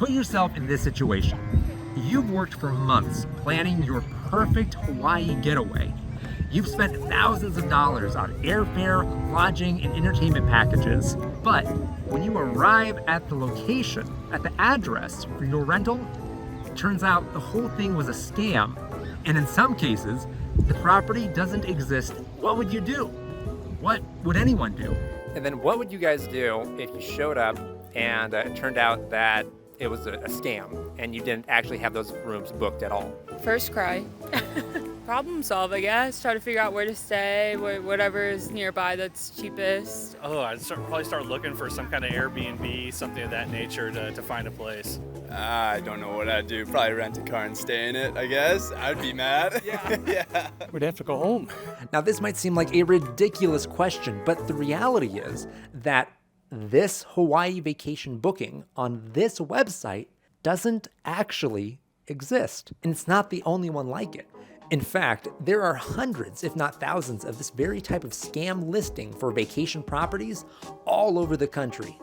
Put yourself in this situation. You've worked for months planning your perfect Hawaii getaway. You've spent thousands of dollars on airfare, lodging, and entertainment packages. But when you arrive at the location, at the address for your rental, it turns out the whole thing was a scam. And in some cases, the property doesn't exist. What would you do? What would anyone do? And then what would you guys do if you showed up and it turned out that it was a scam and you didn't actually have those rooms booked at all? First, cry. Problem solve, I guess. Try to figure out where to stay, whatever is nearby that's cheapest. I'd probably start looking for some kind of Airbnb, something of that nature to find a place. I don't know what I'd do. Probably rent a car and stay in it, I guess. I'd be mad. Yeah. We'd have to go home. Now, this might seem like a ridiculous question, but the reality is that this Hawaii vacation booking on this website doesn't actually exist. And it's not the only one like it. In fact, there are hundreds, if not thousands, of this very type of scam listing for vacation properties all over the country.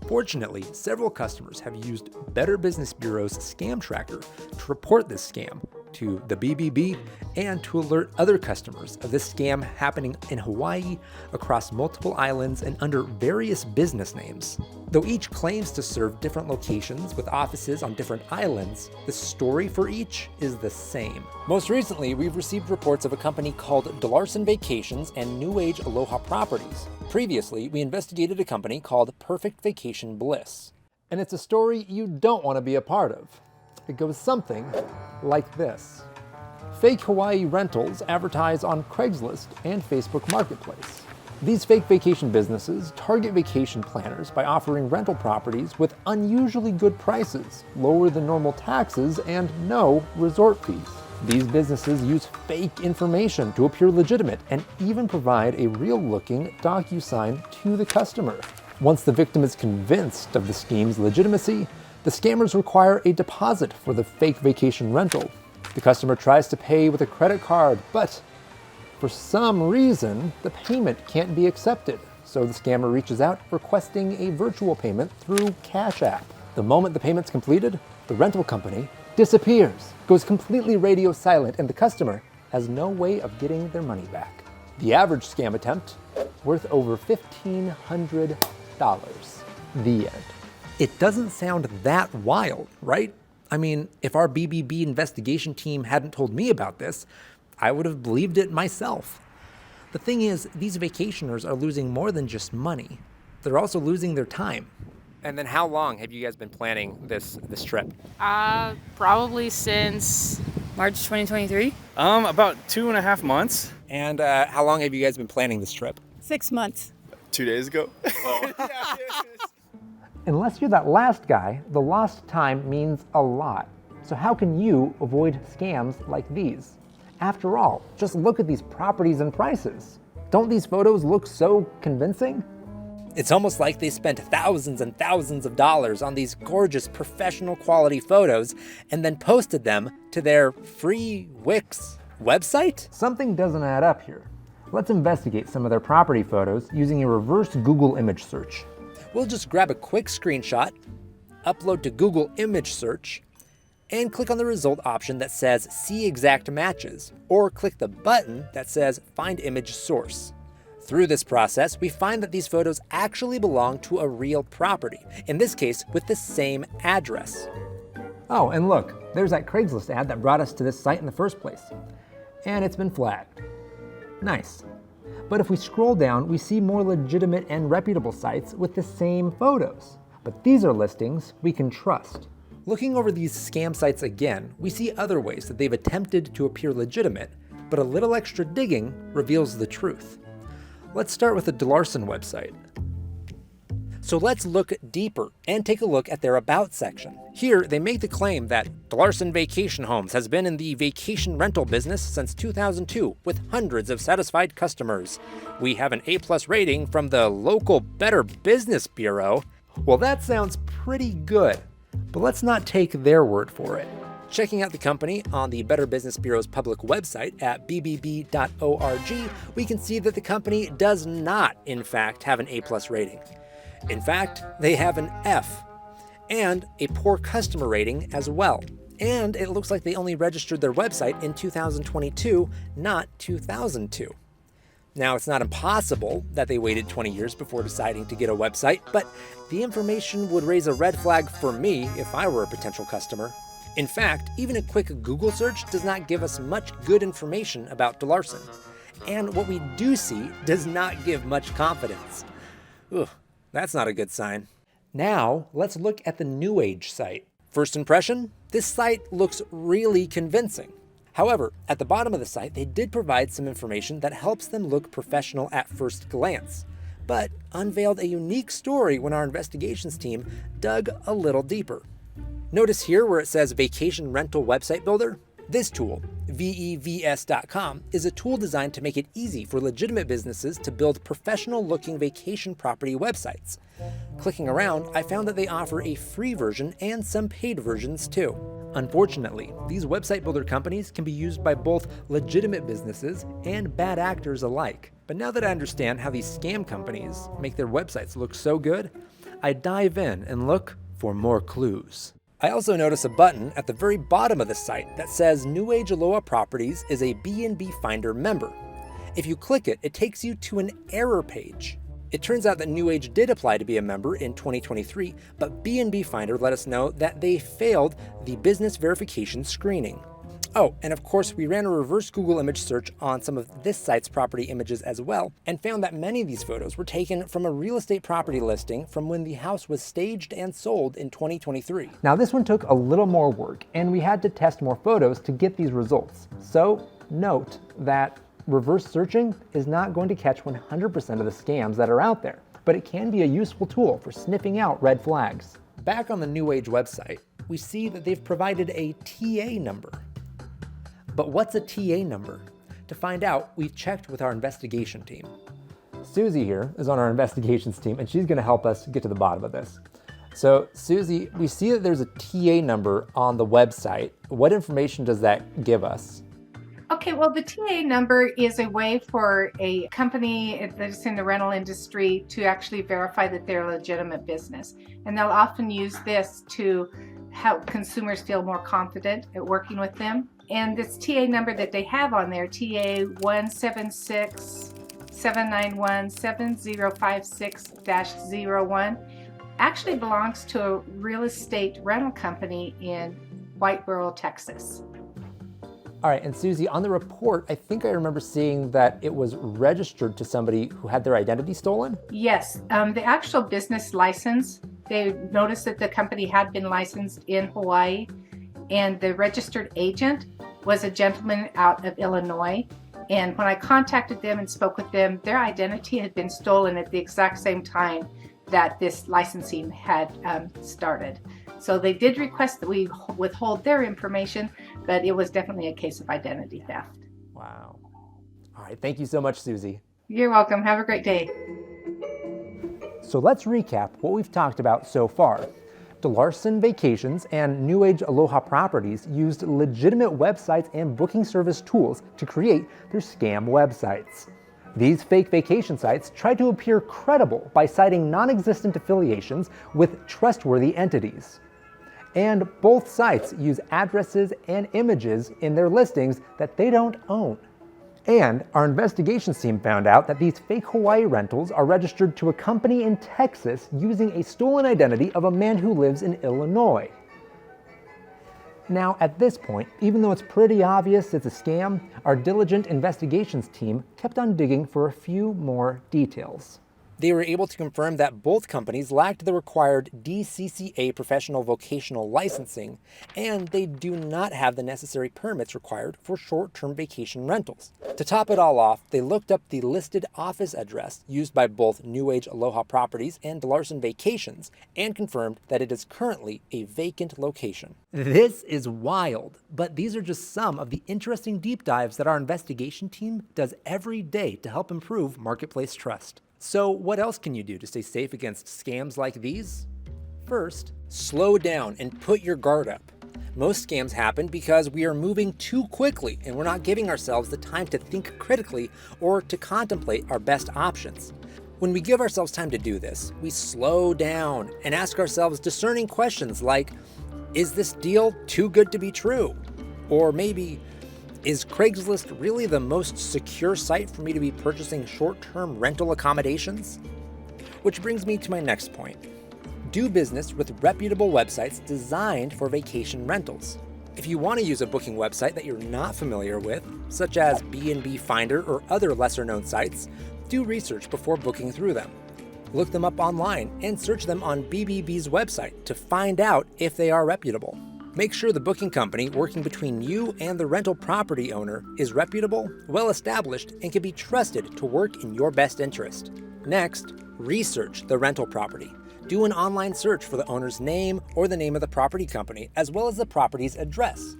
Fortunately, several customers have used Better Business Bureau's scam tracker to report this scam to the BBB and to alert other customers of this scam happening in Hawaii across multiple islands and under various business names. Though each claims to serve different locations with offices on different islands, the story for each is the same. Most recently, we've received reports of a company called Delarson Vacations and New Age Aloha Properties. Previously, we investigated a company called Perfect Vacation Bliss. And it's a story you don't want to be a part of. It goes something like this. Fake Hawaii rentals advertise on Craigslist and Facebook Marketplace. These fake vacation businesses target vacation planners by offering rental properties with unusually good prices, lower than normal taxes, and no resort fees. These businesses use fake information to appear legitimate and even provide a real-looking DocuSign to the customer. Once the victim is convinced of the scheme's legitimacy, the scammers require a deposit for the fake vacation rental. The customer tries to pay with a credit card, but for some reason, the payment can't be accepted. So the scammer reaches out requesting a virtual payment through Cash App. The moment the payment's completed, the rental company disappears, goes completely radio silent, and the customer has no way of getting their money back. The average scam attempt, worth over $1,500. The end. It doesn't sound that wild, right? I mean, if our BBB investigation team hadn't told me about this, I would have believed it myself. The thing is, these vacationers are losing more than just money. They're also losing their time. And then how long have you guys been planning this trip? Probably since March 2023. About 2.5 months. And how long have you guys been planning this trip? 6 months. 2 days ago. Unless you're that last guy, the lost time means a lot. So how can you avoid scams like these? After all, just look at these properties and prices. Don't these photos look so convincing? It's almost like they spent thousands and thousands of dollars on these gorgeous professional quality photos and then posted them to their free Wix website? Something doesn't add up here. Let's investigate some of their property photos using a reverse Google image search. We'll just grab a quick screenshot, upload to Google Image Search, and click on the result option that says See Exact Matches, or click the button that says Find Image Source. Through this process, we find that these photos actually belong to a real property, in this case with the same address. Oh, and look, there's that Craigslist ad that brought us to this site in the first place. And it's been flagged. Nice. But if we scroll down, we see more legitimate and reputable sites with the same photos. But these are listings we can trust. Looking over these scam sites again, we see other ways that they've attempted to appear legitimate, but a little extra digging reveals the truth. Let's start with the Delarson website. So let's look deeper and take a look at their About section. Here, they make the claim that Delarson Vacation Homes has been in the vacation rental business since 2002 with hundreds of satisfied customers. We have an A+ rating from the local Better Business Bureau. Well, that sounds pretty good, but let's not take their word for it. Checking out the company on the Better Business Bureau's public website at bbb.org, we can see that the company does not, in fact, have an A+ rating. In fact, they have an F. and a poor customer rating as well. And it looks like they only registered their website in 2022, not 2002. Now, it's not impossible that they waited 20 years before deciding to get a website, but the information would raise a red flag for me if I were a potential customer. In fact, even a quick Google search does not give us much good information about Delarson. And what we do see does not give much confidence. Ugh, that's not a good sign. Now, let's look at the New Age site. First impression, this site looks really convincing. However, at the bottom of the site, they did provide some information that helps them look professional at first glance, but unveiled a unique story when our investigations team dug a little deeper. Notice here where it says Vacation Rental Website Builder? This tool, vevs.com, is a tool designed to make it easy for legitimate businesses to build professional-looking vacation property websites. Clicking around, I found that they offer a free version and some paid versions too. Unfortunately, these website builder companies can be used by both legitimate businesses and bad actors alike. But now that I understand how these scam companies make their websites look so good, I dive in and look for more clues. I also notice a button at the very bottom of the site that says New Age Aloha Properties is a B&B Finder member. If you click it, it takes you to an error page. It turns out that New Age did apply to be a member in 2023, but B&B Finder let us know that they failed the business verification screening. Oh, and of course we ran a reverse Google image search on some of this site's property images as well, and found that many of these photos were taken from a real estate property listing from when the house was staged and sold in 2023. Now this one took a little more work, and we had to test more photos to get these results. So note that reverse searching is not going to catch 100% of the scams that are out there, but it can be a useful tool for sniffing out red flags. Back on the New Age website, we see that they've provided a TA number. But what's a TA number? To find out, we've checked with our investigation team. Susie here is on our investigations team, and she's gonna help us get to the bottom of this. So Susie, we see that there's a TA number on the website. What information does that give us? Okay, well, the TA number is a way for a company that's in the rental industry to actually verify that they're a legitimate business. And they'll often use this to help consumers feel more confident at working with them. And this TA number that they have on there, TA 176-791-7056-01, actually belongs to a real estate rental company in Whiteboro, Texas. All right, and Susie, on the report, I think I remember seeing that it was registered to somebody who had their identity stolen? Yes, the actual business license, they noticed that the company had been licensed in Hawaii, and the registered agent was a gentleman out of Illinois. And when I contacted them and spoke with them, their identity had been stolen at the exact same time that this licensing had started. So they did request that we withhold their information, but it was definitely a case of identity theft. Wow. All right, thank you so much, Susie. You're welcome. Have a great day. So let's recap what we've talked about so far. Delarson Vacations and New Age Aloha Properties used legitimate websites and booking service tools to create their scam websites. These fake vacation sites tried to appear credible by citing non-existent affiliations with trustworthy entities. And both sites use addresses and images in their listings that they don't own. And our investigations team found out that these fake Hawaii rentals are registered to a company in Texas using a stolen identity of a man who lives in Illinois. Now, at this point, even though it's pretty obvious it's a scam, our diligent investigations team kept on digging for a few more details. They were able to confirm that both companies lacked the required DCCA professional vocational licensing, and they do not have the necessary permits required for short-term vacation rentals. To top it all off, they looked up the listed office address used by both New Age Aloha Properties and Delarson Vacations, and confirmed that it is currently a vacant location. This is wild, but these are just some of the interesting deep dives that our investigation team does every day to help improve marketplace trust. So what else can you do to stay safe against scams like these? First, slow down and put your guard up. Most scams happen because we are moving too quickly and we're not giving ourselves the time to think critically or to contemplate our best options. When we give ourselves time to do this, we slow down and ask ourselves discerning questions like, is this deal too good to be true? Or maybe, is Craigslist really the most secure site for me to be purchasing short-term rental accommodations? Which brings me to my next point. Do business with reputable websites designed for vacation rentals. If you want to use a booking website that you're not familiar with, such as B&B Finder or other lesser-known sites, do research before booking through them. Look them up online and search them on BBB's website to find out if they are reputable. Make sure the booking company working between you and the rental property owner is reputable, well-established, and can be trusted to work in your best interest. Next, research the rental property. Do an online search for the owner's name or the name of the property company, as well as the property's address.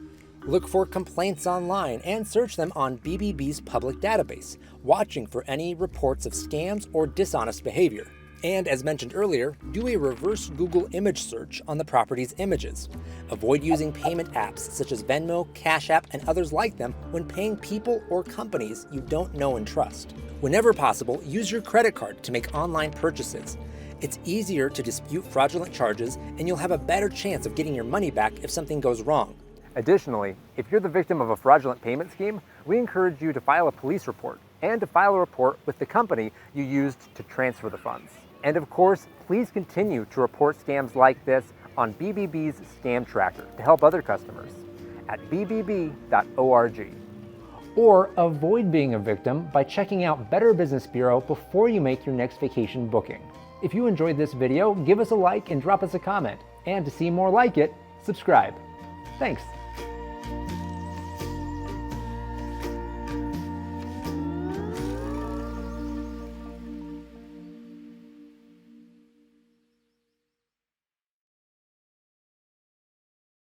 Look for complaints online and search them on BBB's public database, watching for any reports of scams or dishonest behavior. And as mentioned earlier, do a reverse Google image search on the property's images. Avoid using payment apps such as Venmo, Cash App, and others like them when paying people or companies you don't know and trust. Whenever possible, use your credit card to make online purchases. It's easier to dispute fraudulent charges, and you'll have a better chance of getting your money back if something goes wrong. Additionally, if you're the victim of a fraudulent payment scheme, we encourage you to file a police report and to file a report with the company you used to transfer the funds. And of course, please continue to report scams like this on BBB's Scam Tracker to help other customers at bbb.org. Or avoid being a victim by checking out Better Business Bureau before you make your next vacation booking. If you enjoyed this video, give us a like and drop us a comment. And to see more like it, subscribe. Thanks.